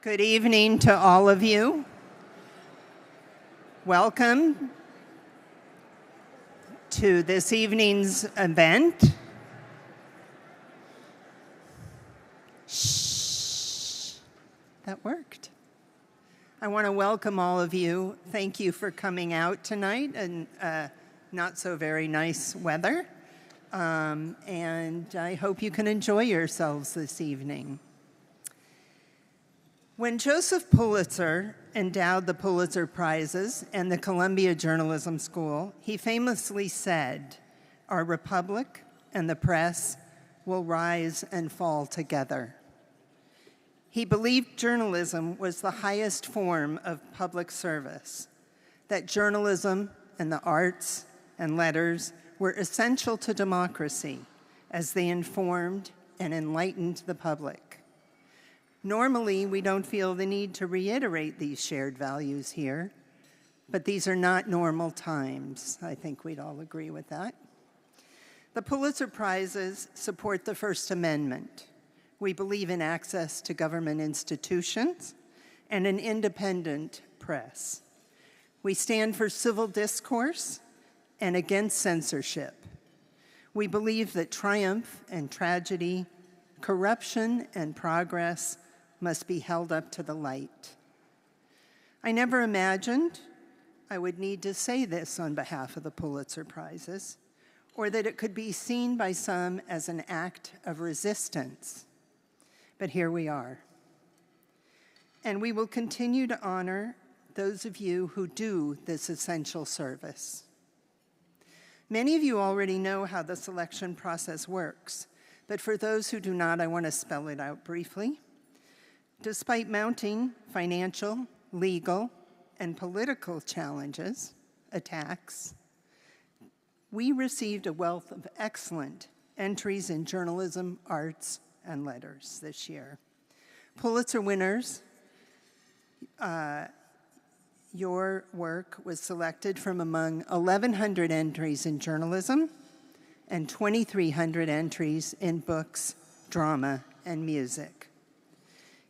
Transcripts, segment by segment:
Good evening to all of you. Welcome to this evening's event. Shh, that worked. I want to welcome all of you. Thank you for coming out tonight in not so very nice weather. And I hope you can enjoy yourselves this evening. When Joseph Pulitzer endowed the Pulitzer Prizes and the Columbia Journalism School, he famously said, "Our republic and the press will rise and fall together." He believed journalism was the highest form of public service, that journalism and the arts and letters were essential to democracy as they informed and enlightened the public. Normally, we don't feel the need to reiterate these shared values here, but these are not normal times. I think we'd all agree with that. The Pulitzer Prizes support the First Amendment. We believe in access to government institutions and an independent press. We stand for civil discourse and against censorship. We believe that triumph and tragedy, corruption and progress must be held up to the light. I never imagined I would need to say this on behalf of the Pulitzer Prizes, or that it could be seen by some as an act of resistance. But here we are. And we will continue to honor those of you who do this essential service. Many of you already know how the selection process works, but for those who do not, I want to spell it out briefly. Despite mounting financial, legal, and political attacks, we received a wealth of excellent entries in journalism, arts, and letters this year. Pulitzer winners, your work was selected from among 1,100 entries in journalism and 2,300 entries in books, drama, and music.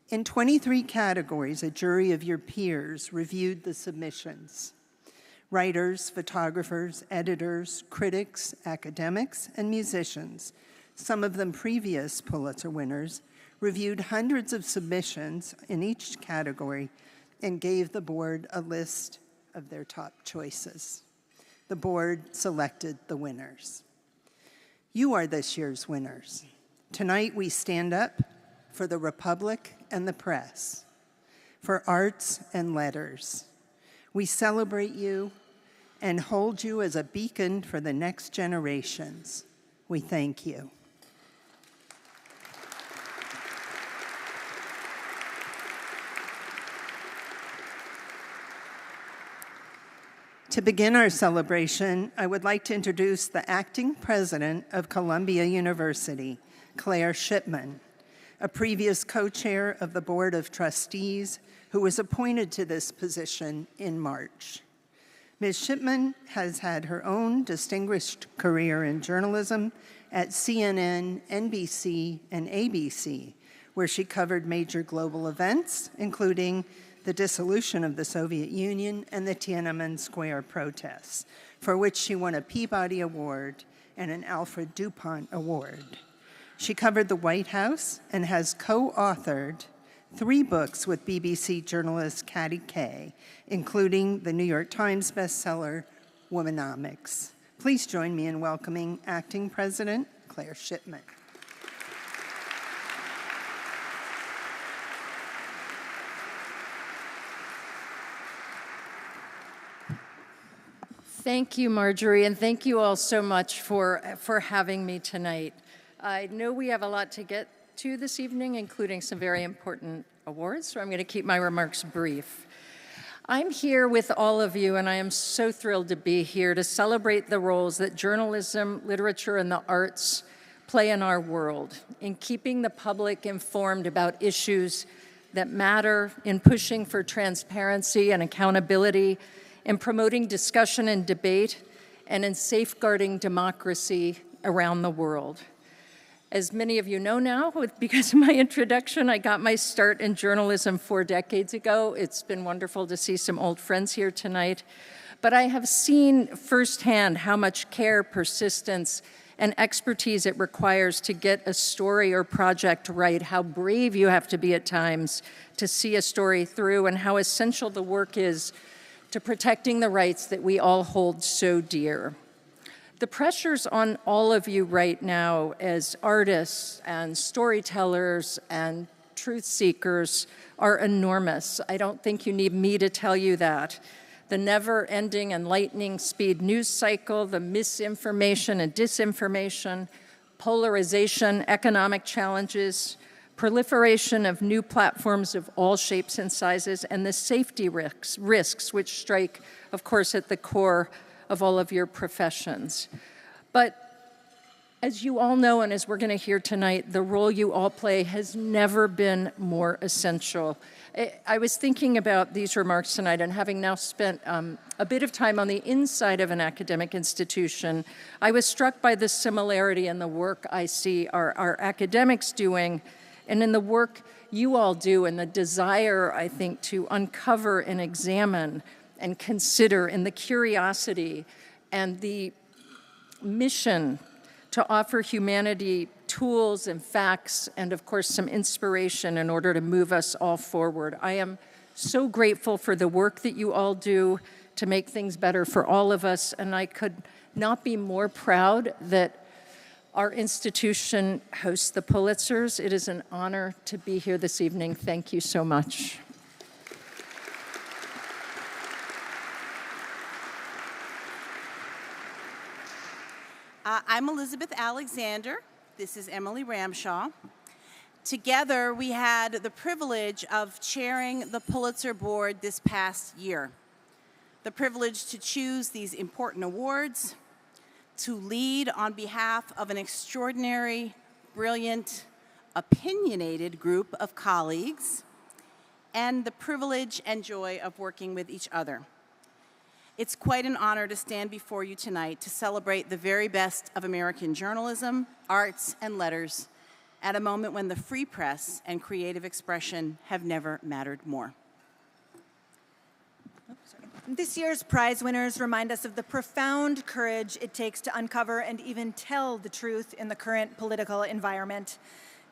In 23 categories, a jury of your peers reviewed the submissions. Writers, photographers, editors, critics, academics, and musicians, some of them previous Pulitzer winners, reviewed hundreds of submissions in each category and gave the board a list of their top choices. The board selected the winners. You are this year's winners. Tonight we stand up for the Republic and the press, for arts and letters. We celebrate you and hold you as a beacon for the next generations. We thank you. To begin our celebration, I would like to introduce the acting president of Columbia University, Claire Shipman, a previous co-chair of the Board of Trustees who was appointed to this position in March. Ms. Shipman has had her own distinguished career in journalism at CNN, NBC, and ABC, where she covered major global events, including the dissolution of the Soviet Union and the Tiananmen Square protests, for which she won a Peabody Award and an Alfred DuPont Award. She covered the White House and has co-authored 3 books with BBC journalist Katty Kay, including the New York Times bestseller, Womanomics. Please join me in welcoming Acting President Claire Shipman. Thank you, Marjorie, and thank you all so much for having me tonight. I know we have a lot to get to this evening, including some very important awards, so I'm going to keep my remarks brief. I'm here with all of you, and I am so thrilled to be here to celebrate the roles that journalism, literature, and the arts play in our world, in keeping the public informed about issues that matter, in pushing for transparency and accountability, in promoting discussion and debate, and in safeguarding democracy around the world. As many of you know now, because of my introduction, I got my start in journalism 4 decades ago. It's been wonderful to see some old friends here tonight. But I have seen firsthand how much care, persistence, and expertise it requires to get a story or project right, how brave you have to be at times to see a story through, and how essential the work is to protecting the rights that we all hold so dear. The pressures on all of you right now as artists and storytellers and truth seekers are enormous. I don't think you need me to tell you that. The never-ending and lightning speed news cycle, the misinformation and disinformation, polarization, economic challenges, proliferation of new platforms of all shapes and sizes, and the safety risks which strike, of course, at the core of all of your professions. But as you all know, and as we're going to hear tonight, the role you all play has never been more essential. I was thinking about these remarks tonight, and having now spent a bit of time on the inside of an academic institution, I was struck by the similarity in the work I see our academics doing and in the work you all do, and the desire, I think, to uncover and examine and consider, and the curiosity and the mission to offer humanity tools and facts and, of course, some inspiration in order to move us all forward. I am so grateful for the work that you all do to make things better for all of us, and I could not be more proud that our institution hosts the Pulitzers. It is an honor to be here this evening. Thank you so much. I'm Elizabeth Alexander. This is Emily Ramshaw. Together, we had the privilege of chairing the Pulitzer Board this past year. The privilege to choose these important awards, to lead on behalf of an extraordinary, brilliant, opinionated group of colleagues, and the privilege and joy of working with each other. It's quite an honor to stand before you tonight to celebrate the very best of American journalism, arts, and letters at a moment when the free press and creative expression have never mattered more. This year's prize winners remind us of the profound courage it takes to uncover and even tell the truth in the current political environment,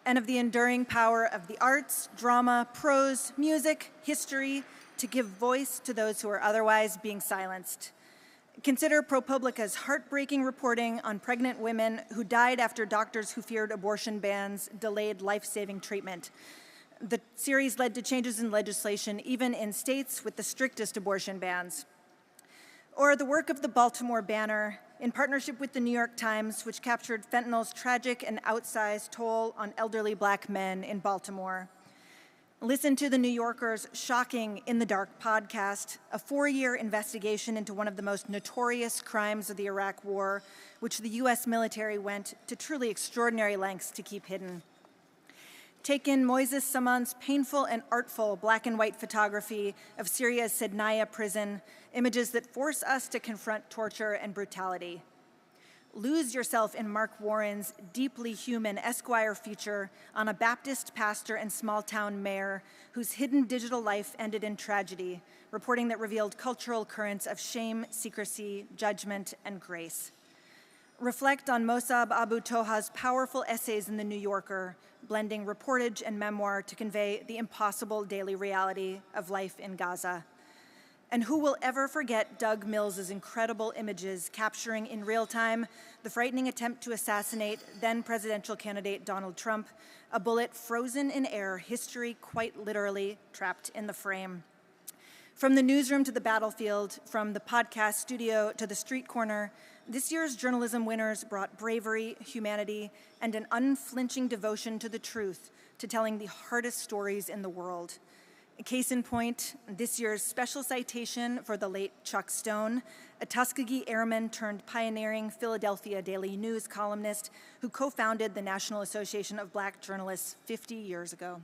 and of the enduring power of the arts, drama, prose, music, history, to give voice to those who are otherwise being silenced. Consider ProPublica's heartbreaking reporting on pregnant women who died after doctors who feared abortion bans delayed life-saving treatment. The series led to changes in legislation, even in states with the strictest abortion bans. Or the work of the Baltimore Banner, in partnership with the New York Times, which captured fentanyl's tragic and outsized toll on elderly Black men in Baltimore. Listen to The New Yorker's shocking In the Dark podcast, a 4-year investigation into one of the most notorious crimes of the Iraq War, which the US military went to truly extraordinary lengths to keep hidden. Take in Moises Saman's painful and artful black and white photography of Syria's Sednaya prison, images that force us to confront torture and brutality. Lose yourself in Mark Warren's deeply human Esquire feature on a Baptist pastor and small-town mayor whose hidden digital life ended in tragedy, reporting that revealed cultural currents of shame, secrecy, judgment, and grace. Reflect on Mossab Abu Toha's powerful essays in The New Yorker, blending reportage and memoir to convey the impossible daily reality of life in Gaza. And who will ever forget Doug Mills's incredible images capturing in real time the frightening attempt to assassinate then presidential candidate Donald Trump, a bullet frozen in air, history quite literally trapped in the frame. From the newsroom to the battlefield, from the podcast studio to the street corner, this year's journalism winners brought bravery, humanity, and an unflinching devotion to the truth, to telling the hardest stories in the world. Case in point, this year's special citation for the late Chuck Stone, a Tuskegee Airman turned pioneering Philadelphia Daily News columnist who co-founded the National Association of Black Journalists 50 years ago.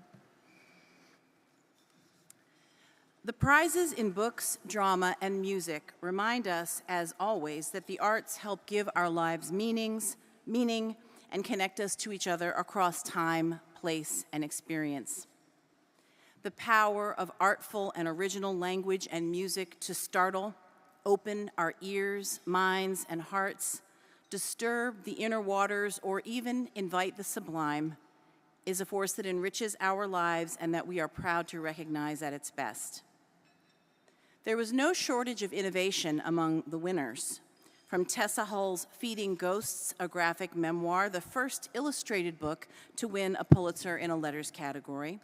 The prizes in books, drama, and music remind us, as always, that the arts help give our lives meaning and connect us to each other across time, place, and experience. The power of artful and original language and music to startle, open our ears, minds, and hearts, disturb the inner waters, or even invite the sublime, is a force that enriches our lives and that we are proud to recognize at its best. There was no shortage of innovation among the winners. From Tessa Hull's Feeding Ghosts, a graphic memoir, the first illustrated book to win a Pulitzer in a letters category,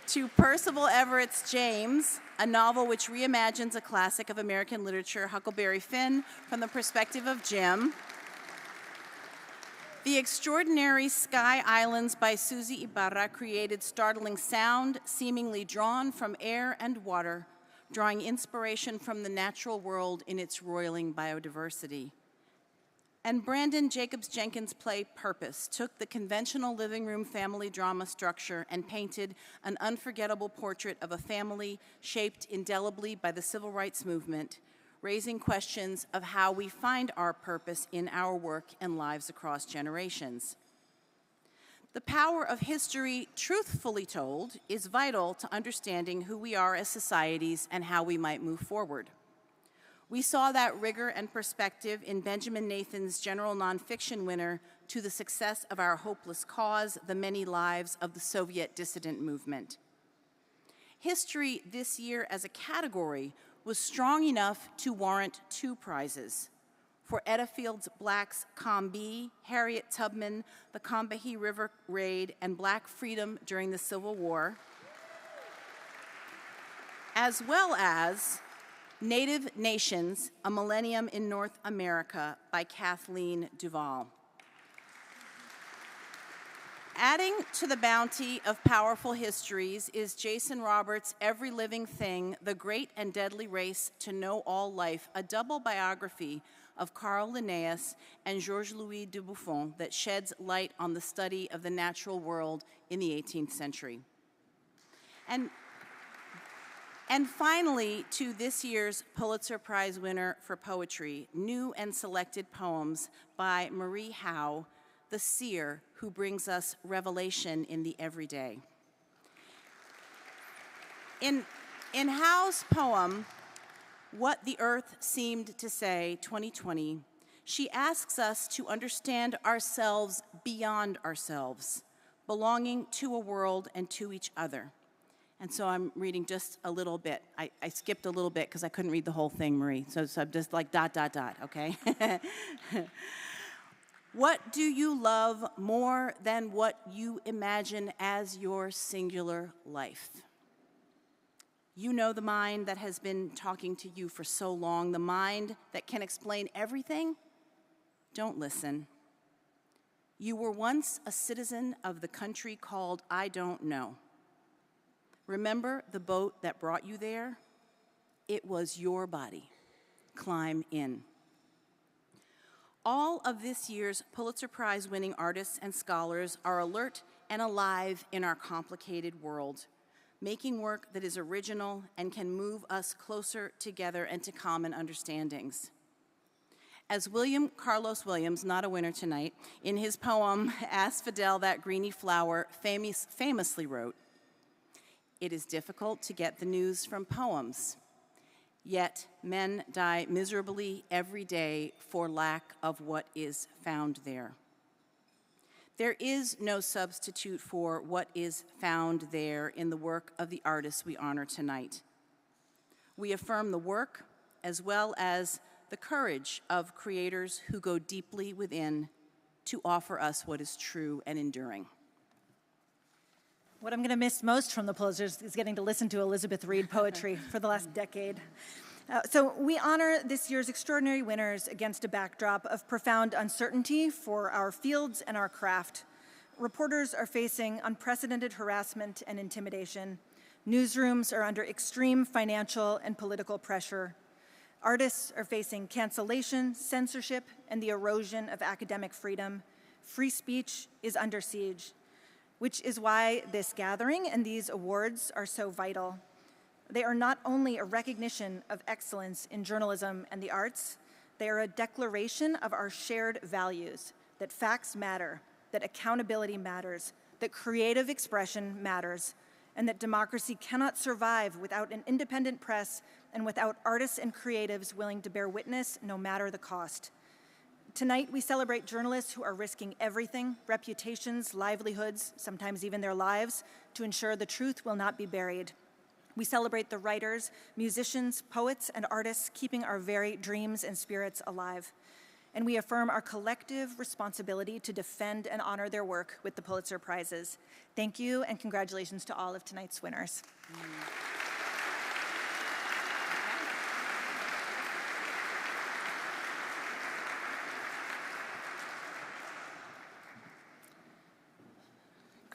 to Percival Everett's James, a novel which reimagines a classic of American literature, Huckleberry Finn, from the perspective of Jim. The extraordinary Sky Islands by Susie Ibarra created startling sound, seemingly drawn from air and water, drawing inspiration from the natural world in its roiling biodiversity. And Brandon Jacobs Jenkins' play Purpose took the conventional living room family drama structure and painted an unforgettable portrait of a family shaped indelibly by the civil rights movement, raising questions of how we find our purpose in our work and lives across generations. The power of history, truthfully told, is vital to understanding who we are as societies and how we might move forward. We saw that rigor and perspective in Benjamin Nathan's general nonfiction winner, To the Success of Our Hopeless Cause, The Many Lives of the Soviet Dissident Movement. History this year as a category was strong enough to warrant 2 prizes. For Etta Field's Black's Combee, Harriet Tubman, the Combahee River Raid, and Black Freedom during the Civil War, as well as Native Nations, A Millennium in North America by Kathleen Duvall. Adding to the bounty of powerful histories is Jason Roberts' Every Living Thing, The Great and Deadly Race to Know All Life, a double biography of Carl Linnaeus and Georges-Louis de Buffon that sheds light on the study of the natural world in the 18th century. And finally, to this year's Pulitzer Prize winner for poetry, new and selected poems by Marie Howe, the seer who brings us revelation in the everyday. In Howe's poem, What the Earth Seemed to Say, 2020, she asks us to understand ourselves beyond ourselves, belonging to a world and to each other. And so I'm reading just a little bit. I skipped a little bit because I couldn't read the whole thing, Marie. So I'm just like ... okay? What do you love more than what you imagine as your singular life? You know the mind that has been talking to you for so long, the mind that can explain everything? Don't listen. You were once a citizen of the country called I Don't Know. Remember the boat that brought you there? It was your body. Climb in. All of this year's Pulitzer Prize winning artists and scholars are alert and alive in our complicated world, making work that is original and can move us closer together and to common understandings. As William Carlos Williams, not a winner tonight, in his poem, Ask Fidel That Greeny Flower, famously wrote, "It is difficult to get the news from poems, yet men die miserably every day for lack of what is found there." There is no substitute for what is found there in the work of the artists we honor tonight. We affirm the work as well as the courage of creators who go deeply within to offer us what is true and enduring. What I'm going to miss most from the Pulitzers is getting to listen to Elizabeth read poetry for the last decade. So we honor this year's extraordinary winners against a backdrop of profound uncertainty for our fields and our craft. Reporters are facing unprecedented harassment and intimidation. Newsrooms are under extreme financial and political pressure. Artists are facing cancellation, censorship, and the erosion of academic freedom. Free speech is under siege, which is why this gathering and these awards are so vital. They are not only a recognition of excellence in journalism and the arts, They are a declaration of our shared values, that facts matter, that accountability matters, that creative expression matters, and that democracy cannot survive without an independent press and without artists and creatives willing to bear witness no matter the cost. Tonight, we celebrate journalists who are risking everything, reputations, livelihoods, sometimes even their lives, to ensure the truth will not be buried. We celebrate the writers, musicians, poets, and artists keeping our very dreams and spirits alive. And we affirm our collective responsibility to defend and honor their work with the Pulitzer Prizes. Thank you, and congratulations to all of tonight's winners.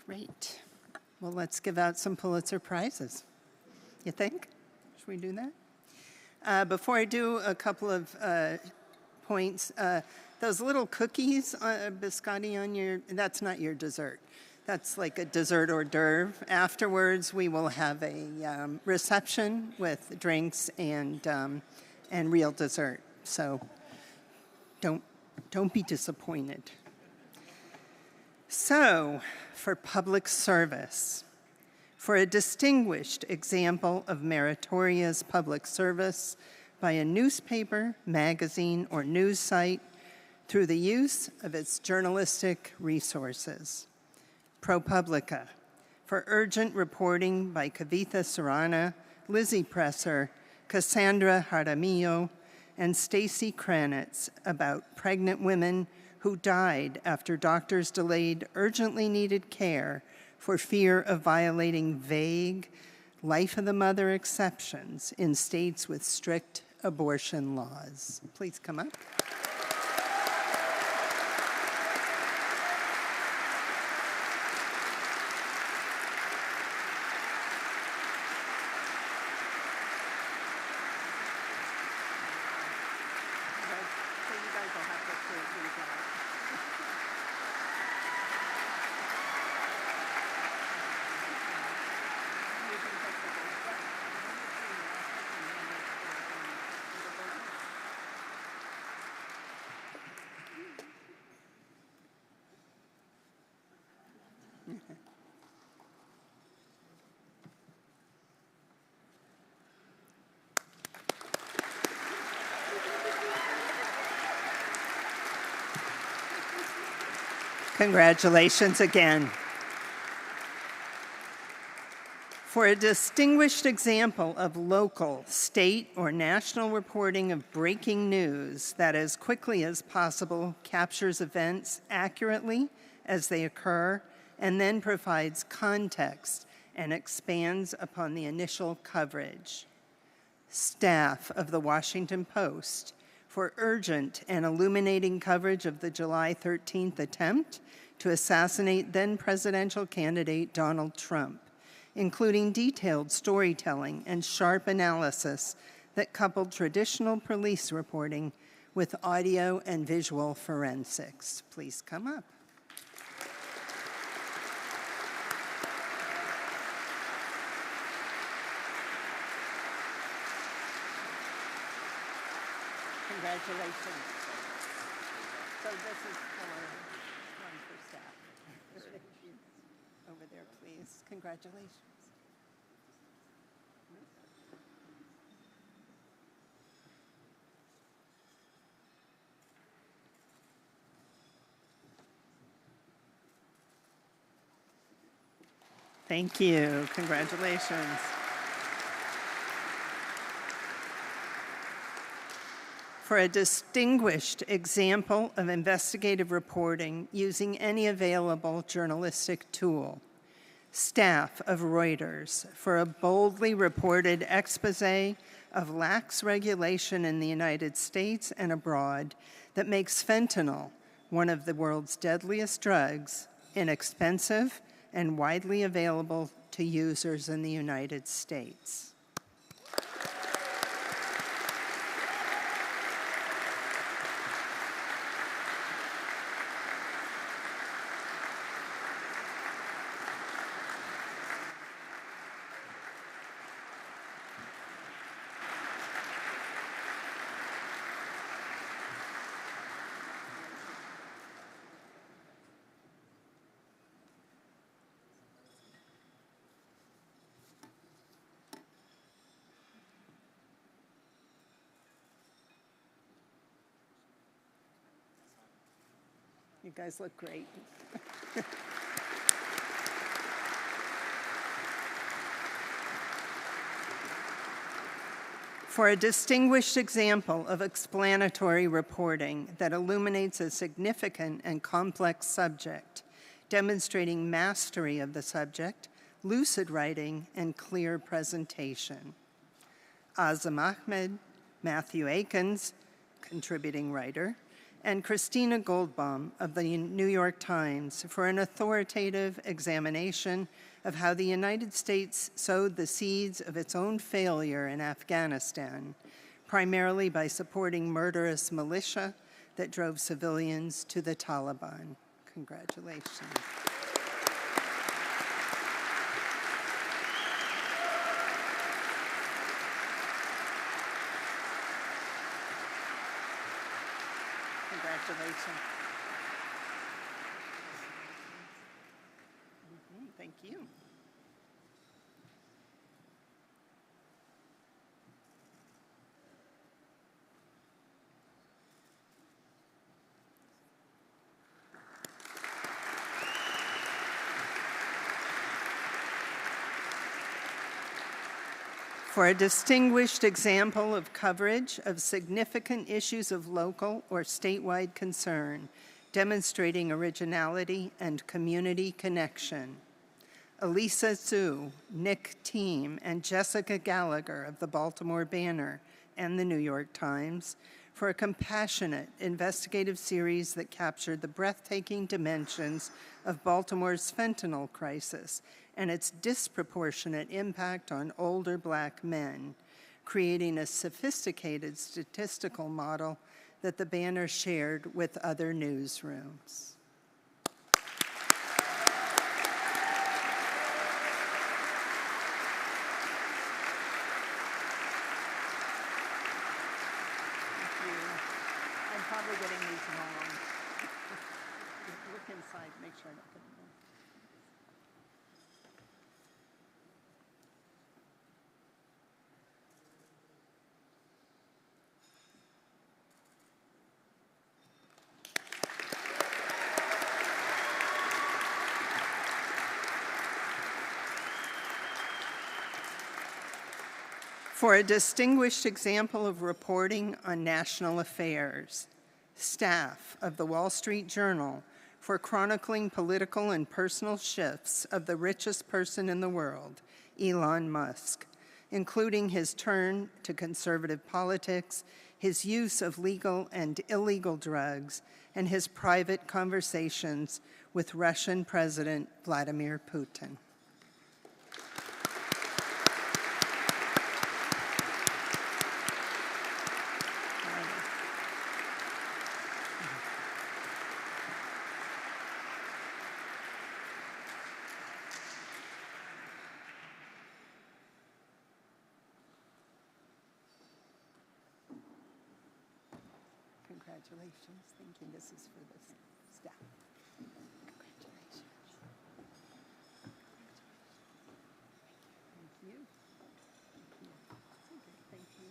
Great. Well, let's give out some Pulitzer Prizes. You think? Should we do that? Before I do, a couple of points. Those little cookies, biscotti on your, that's not your dessert. That's like a dessert hors d'oeuvre. Afterwards, we will have a reception with drinks and real dessert. So don't be disappointed. So, for public service, for a distinguished example of meritorious public service by a newspaper, magazine, or news site through the use of its journalistic resources. ProPublica, for urgent reporting by Kavitha Surana, Lizzie Presser, Cassandra Jaramillo, and Stacy Kranitz about pregnant women who died after doctors delayed urgently needed care for fear of violating vague life of the mother exceptions in states with strict abortion laws. Please come up. Congratulations again. For a distinguished example of local, state, or national reporting of breaking news that as quickly as possible captures events accurately as they occur and then provides context and expands upon the initial coverage. Staff of the Washington Post, for urgent and illuminating coverage of the July 13th attempt to assassinate then presidential candidate Donald Trump, including detailed storytelling and sharp analysis that coupled traditional police reporting with audio and visual forensics. Please come up. Congratulations. So this is one for staff. Over there, please. Congratulations. Thank you. Congratulations. For a distinguished example of investigative reporting using any available journalistic tool. Staff of Reuters, for a boldly reported expose of lax regulation in the United States and abroad that makes fentanyl, one of the world's deadliest drugs, inexpensive and widely available to users in the United States. You guys look great. For a distinguished example of explanatory reporting that illuminates a significant and complex subject, demonstrating mastery of the subject, lucid writing, and clear presentation. Azam Ahmed, Matthew Akins, contributing writer, and Christina Goldbaum of the New York Times for an authoritative examination of how the United States sowed the seeds of its own failure in Afghanistan, primarily by supporting murderous militia that drove civilians to the Taliban. Congratulations. Congratulations. Thank you. For a distinguished example of coverage of significant issues of local or statewide concern, demonstrating originality and community connection. Elisa Zhu, Nick Team, and Jessica Gallagher of the Baltimore Banner and the New York Times for a compassionate investigative series that captured the breathtaking dimensions of Baltimore's fentanyl crisis and its disproportionate impact on older Black men, creating a sophisticated statistical model that the Banner shared with other newsrooms. I'm probably getting these wrong. Look inside, make sure I don't get them wrong. For a distinguished example of reporting on national affairs, staff of the Wall Street Journal for chronicling political and personal shifts of the richest person in the world, Elon Musk, including his turn to conservative politics, his use of legal and illegal drugs, and his private conversations with Russian President Vladimir Putin. Congratulations. Thank you. This is for the staff. Congratulations. Thank you. Thank you. Okay, thank you.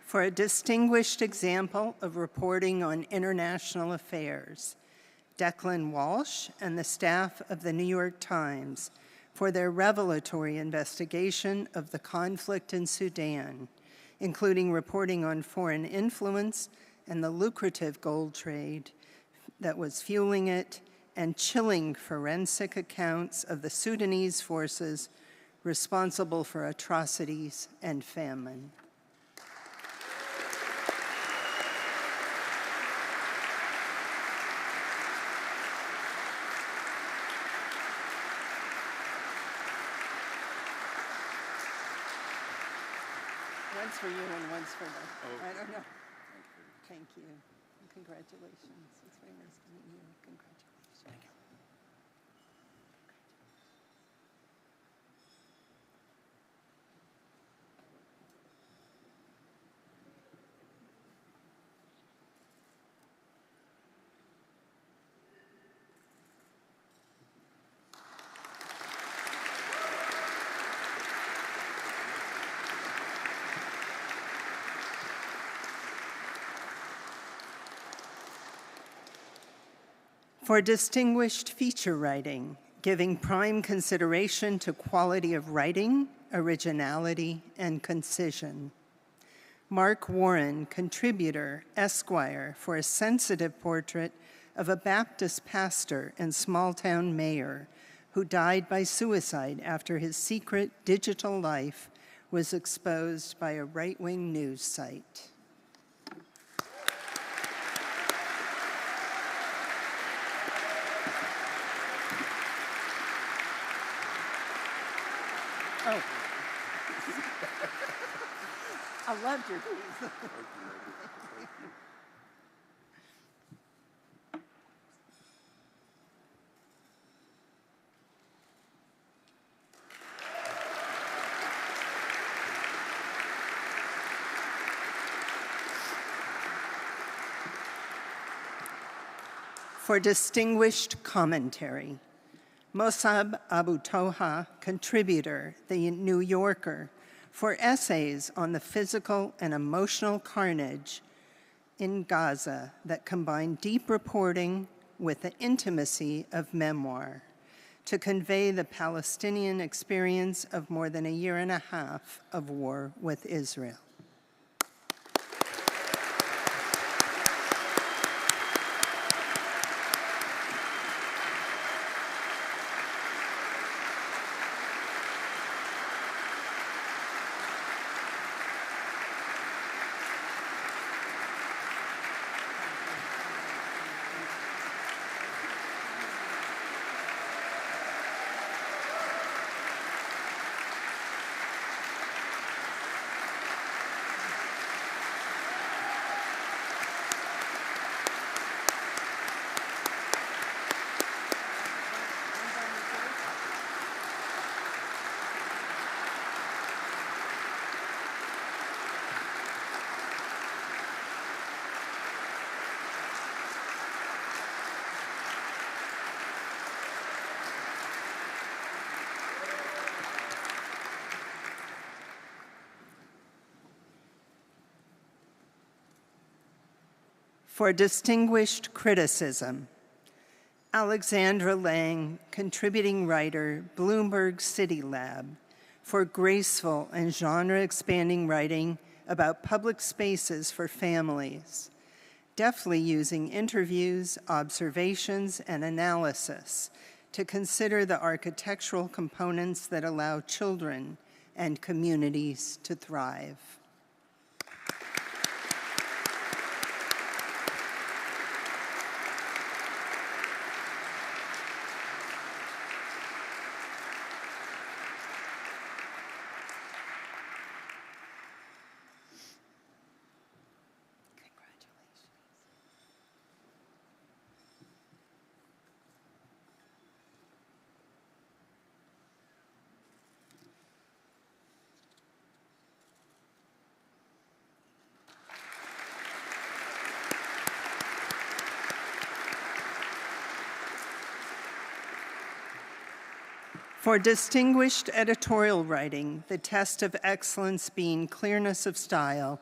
For a distinguished example of reporting on international affairs, Declan Walsh and the staff of the New York Times for their revelatory investigation of the conflict in Sudan, including reporting on foreign influence and the lucrative gold trade that was fueling it, and chilling forensic accounts of the Sudanese forces responsible for atrocities and famine. One's for you and one's for the, I don't know. Thank you. Congratulations. It's very nice to meet you. Congratulations. For distinguished feature writing, giving prime consideration to quality of writing, originality, and concision. Mark Warren, contributor, Esquire, for a sensitive portrait of a Baptist pastor and small-town mayor who died by suicide after his secret digital life was exposed by a right-wing news site. Oh. I loved your piece. For distinguished commentary, Mossab Abu Toha, contributor, The New Yorker, for essays on the physical and emotional carnage in Gaza that combine deep reporting with the intimacy of memoir to convey the Palestinian experience of more than a year and a half of war with Israel. For distinguished criticism, Alexandra Lang, contributing writer, Bloomberg City Lab, for graceful and genre-expanding writing about public spaces for families, deftly using interviews, observations, and analysis to consider the architectural components that allow children and communities to thrive. For distinguished editorial writing, the test of excellence being clearness of style,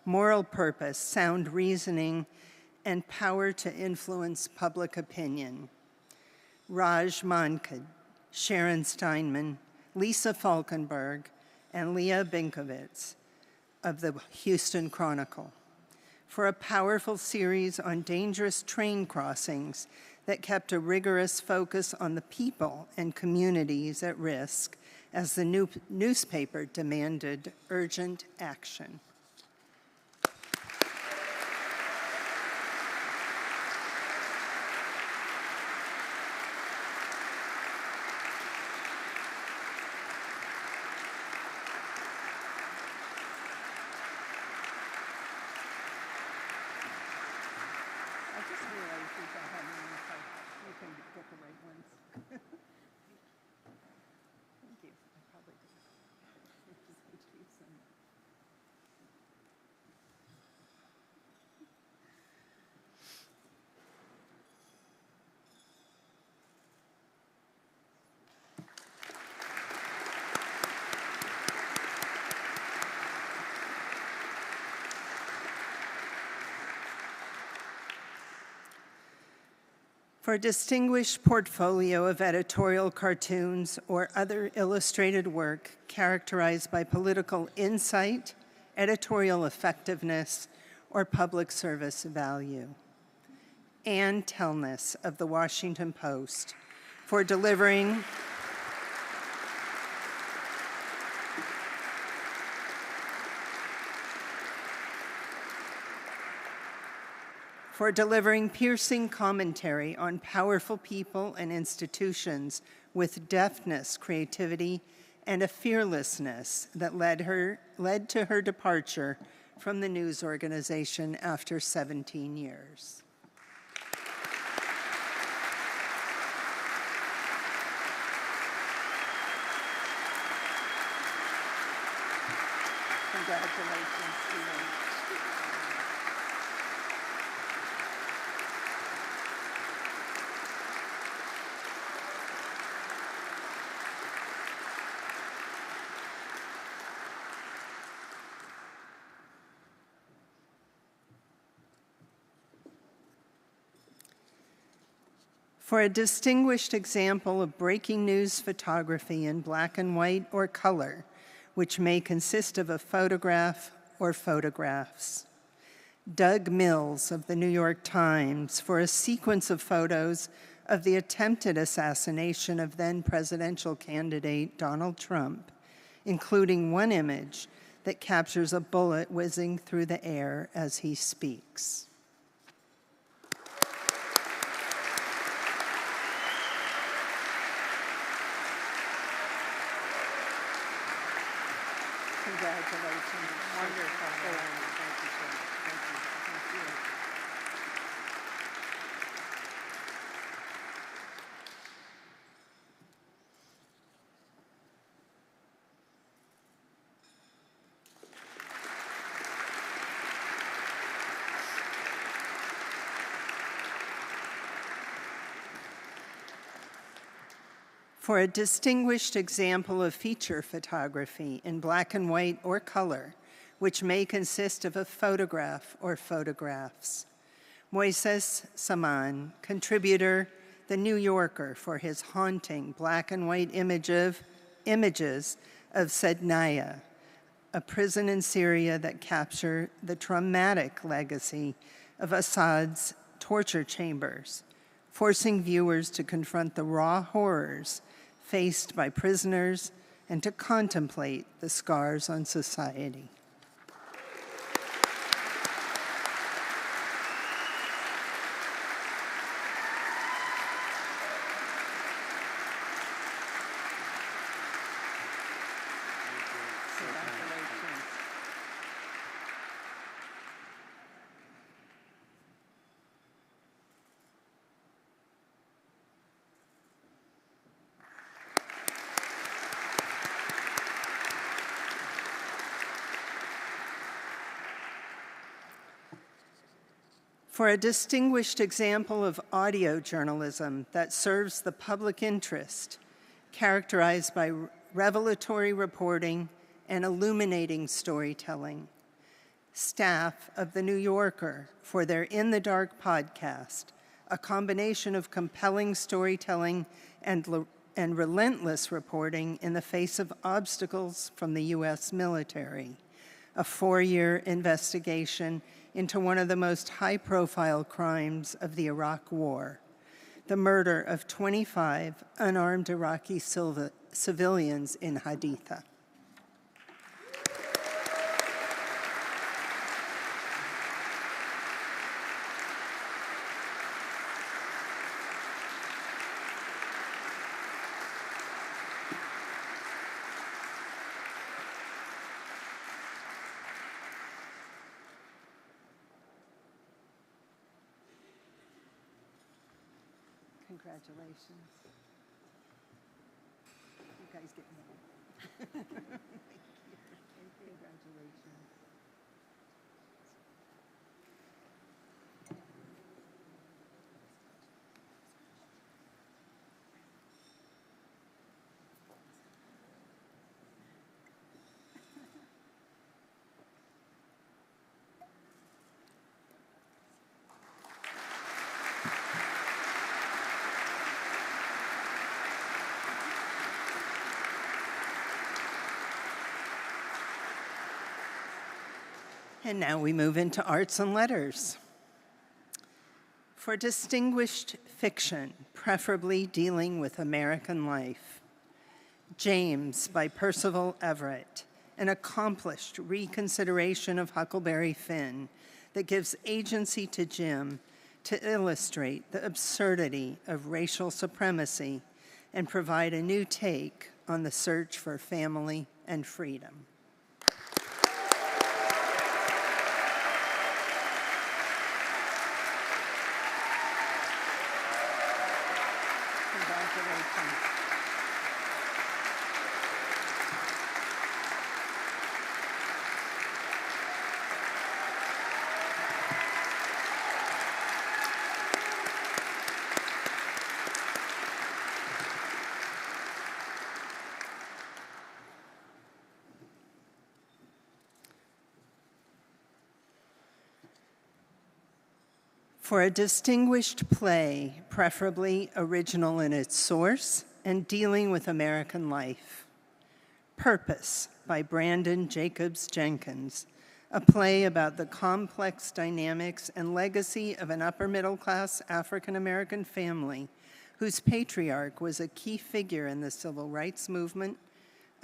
moral purpose, sound reasoning, and power to influence public opinion. Raj Mankad, Sharon Steinman, Lisa Falkenberg, and Leah Binkovitz of the Houston Chronicle, for a powerful series on dangerous train crossings that kept a rigorous focus on the people and communities at risk as the newspaper demanded urgent action. For a distinguished portfolio of editorial cartoons or other illustrated work characterized by political insight, editorial effectiveness, or public service value. Ann Telness of The Washington Post for delivering piercing commentary on powerful people and institutions with deftness, creativity, and a fearlessness that led to her departure from the news organization after 17 years. Congratulations to you. For a distinguished example of breaking news photography in black and white or color, which may consist of a photograph or photographs. Doug Mills of the New York Times for a sequence of photos of the attempted assassination of then presidential candidate Donald Trump, including one image that captures a bullet whizzing through the air as he speaks. Congratulations. Wonderful. Thank you so much. Thank you. Thank you. For a distinguished example of feature photography in black and white or color, which may consist of a photograph or photographs. Moises Saman, contributor, The New Yorker, for his haunting black and white images of Sednaya, a prison in Syria that capture the traumatic legacy of Assad's torture chambers, forcing viewers to confront the raw horrors faced by prisoners and to contemplate the scars on society. For a distinguished example of audio journalism that serves the public interest, characterized by revelatory reporting and illuminating storytelling. Staff of The New Yorker for their In the Dark podcast, a combination of compelling storytelling and relentless reporting in the face of obstacles from the U.S. military. A 4-year investigation into one of the most high-profile crimes of the Iraq War, the murder of 25 unarmed Iraqi civilians in Haditha. Congratulations. You guys get me. Thank you. Congratulations. And now we move into arts and letters. For distinguished fiction, preferably dealing with American life, James by Percival Everett, an accomplished reconsideration of Huckleberry Finn that gives agency to Jim to illustrate the absurdity of racial supremacy and provide a new take on the search for family and freedom. Congratulations. For a distinguished play, preferably original in its source and dealing with American life, Purpose by Brandon Jacobs Jenkins, a play about the complex dynamics and legacy of an upper-middle-class African-American family whose patriarch was a key figure in the civil rights movement,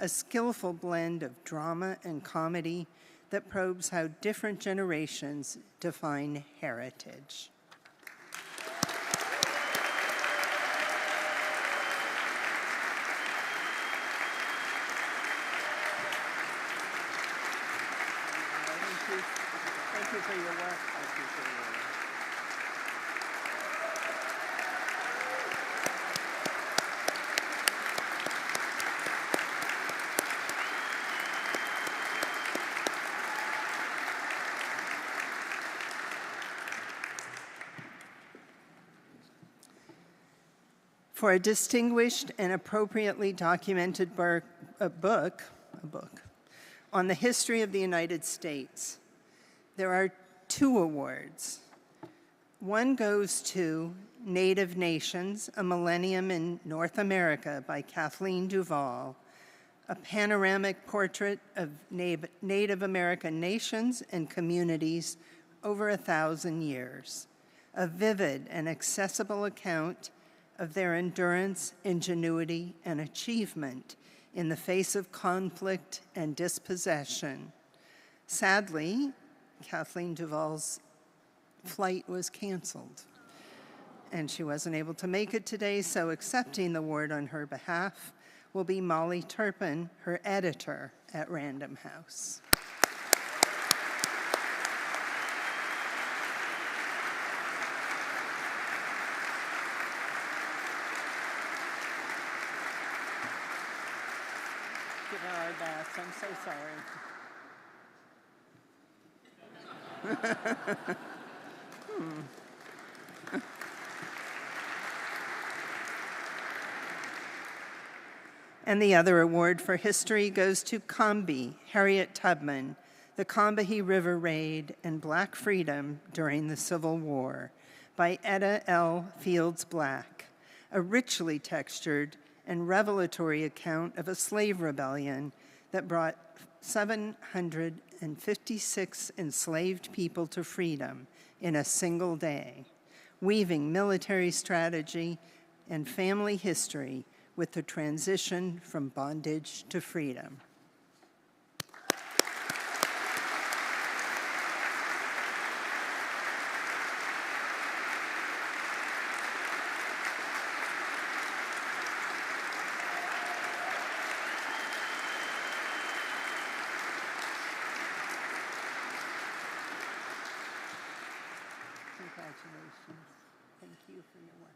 a skillful blend of drama and comedy that probes how different generations define heritage. Thank you for your work. Thank you for your work. For a distinguished and appropriately documented book on the history of the United States, there are 2 awards. One goes to Native Nations, A Millennium in North America by Kathleen Duvall, a panoramic portrait of Native American nations and communities over 1,000 years, a vivid and accessible account of their endurance, ingenuity, and achievement in the face of conflict and dispossession. Sadly, Kathleen Duvall's flight was canceled, and she wasn't able to make it today, so accepting the award on her behalf will be Molly Turpin, her editor at Random House. Give her our best. I'm so sorry. And the other award for history goes to Combahee, Harriet Tubman, The Combahee River Raid and Black Freedom During the Civil War by Etta L. Fields Black, a richly textured and revelatory account of a slave rebellion that brought 756 enslaved people to freedom in a single day, weaving military strategy and family history with the transition from bondage to freedom. Congratulations. Thank you for your work.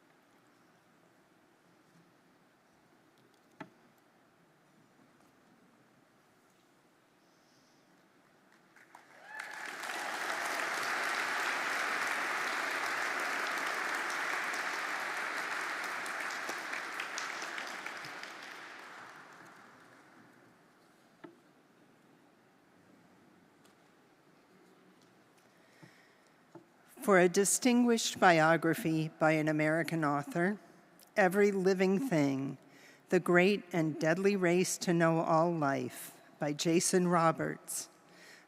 For a distinguished biography by an American author, Every Living Thing, The Great and Deadly Race to Know All Life by Jason Roberts,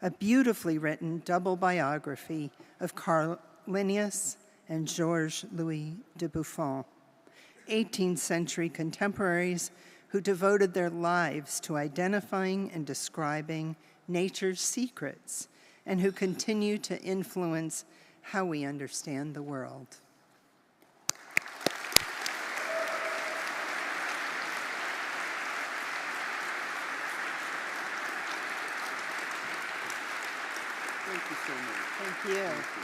a beautifully written double biography of Carl Linnaeus and Georges Louis de Buffon, 18th century contemporaries who devoted their lives to identifying and describing nature's secrets and who continue to influence how we understand the world. Thank you so much. Thank you. Thank you.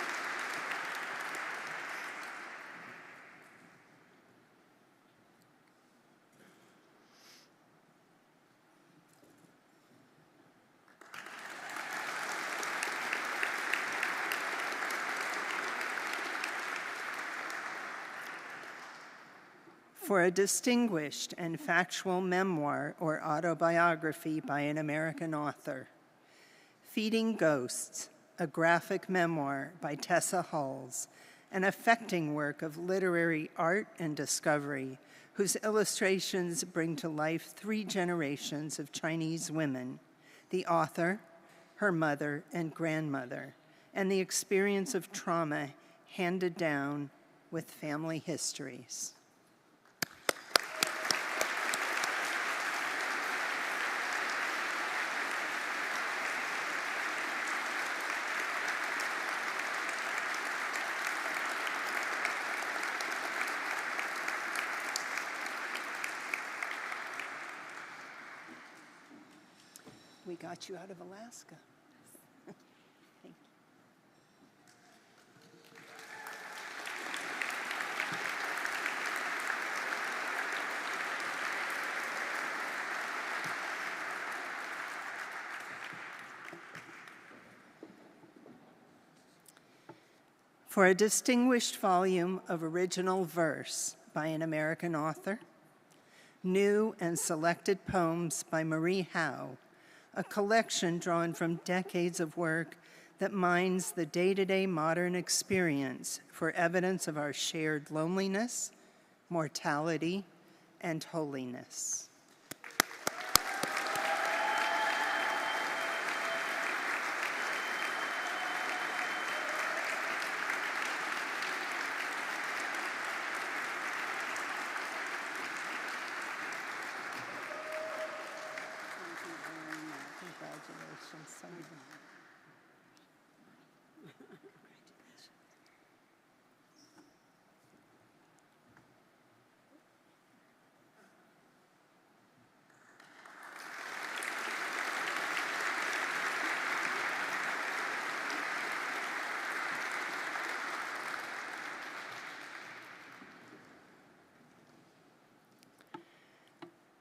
For a distinguished and factual memoir or autobiography by an American author, Feeding Ghosts, a graphic memoir by Tessa Hulls, an affecting work of literary art and discovery whose illustrations bring to life 3 generations of Chinese women, the author, her mother and grandmother, and the experience of trauma handed down with family histories. We got you out of Alaska. Thank you. For a distinguished volume of original verse by an American author, new and selected poems by Marie Howe, a collection drawn from decades of work that mines the day-to-day modern experience for evidence of our shared loneliness, mortality, and holiness. Congratulations, Sonia.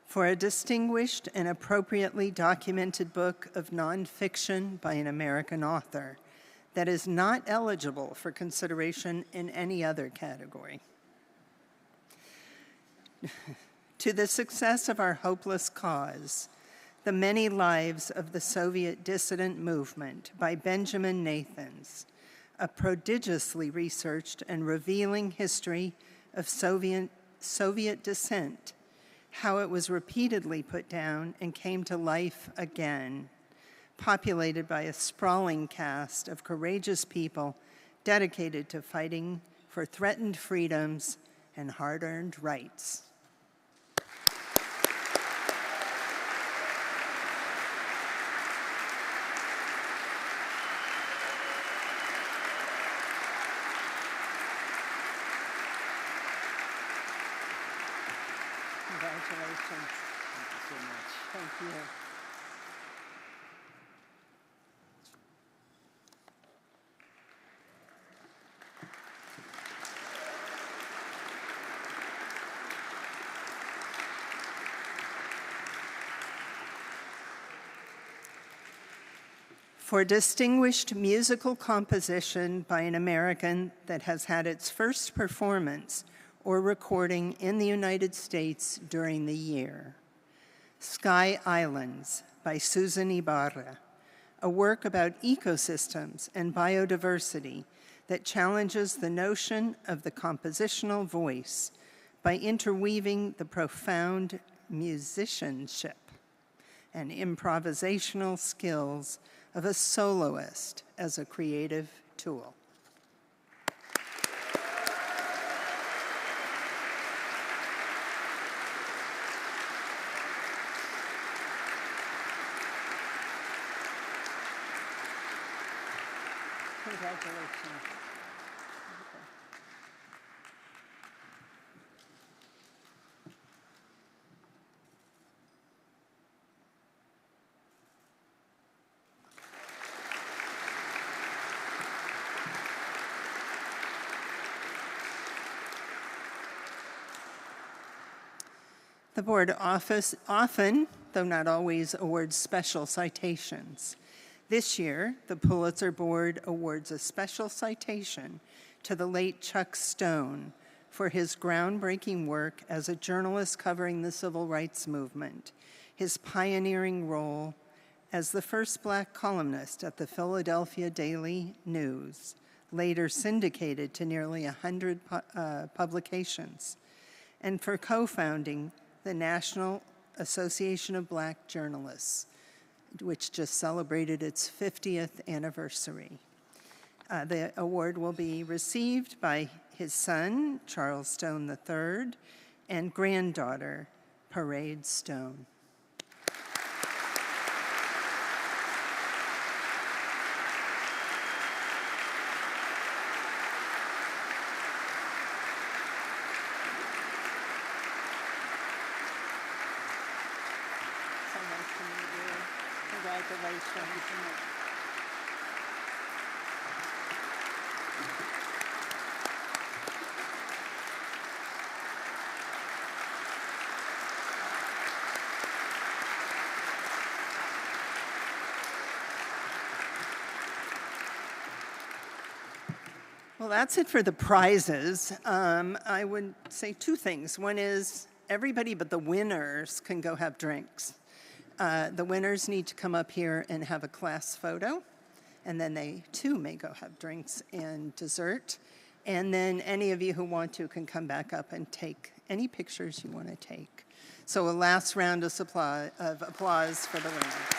For a distinguished and appropriately documented book of nonfiction by an American author that is not eligible for consideration in any other category. To the success of our hopeless cause, The Many Lives of the Soviet Dissident Movement by Benjamin Nathans, a prodigiously researched and revealing history of Soviet dissent, how it was repeatedly put down and came to life again, populated by a sprawling cast of courageous people dedicated to fighting for threatened freedoms and hard-earned rights. Congratulations. Thank you so much. Thank you. For distinguished musical composition by an American that has had its first performance or recording in the United States during the year. Sky Islands by Susan Ibarra, a work about ecosystems and biodiversity that challenges the notion of the compositional voice by interweaving the profound musicianship and improvisational skills of a soloist as a creative tool. Congratulations. The board often, though not always, awards special citations. This year, the Pulitzer Board awards a special citation to the late Chuck Stone for his groundbreaking work as a journalist covering the civil rights movement, his pioneering role as the first Black columnist at the Philadelphia Daily News, later syndicated to nearly 100 publications, and for co-founding the National Association of Black Journalists, which just celebrated its 50th anniversary. The award will be received by his son, Charles Stone III, and granddaughter, Parade Stone. Congratulations. Well, that's it for the prizes. I would say two things. One is everybody but the winners can go have drinks. The winners need to come up here and have a class photo, and then they too may go have drinks and dessert. And then any of you who want to can come back up and take any pictures you want to take. So a last round of applause for the winners.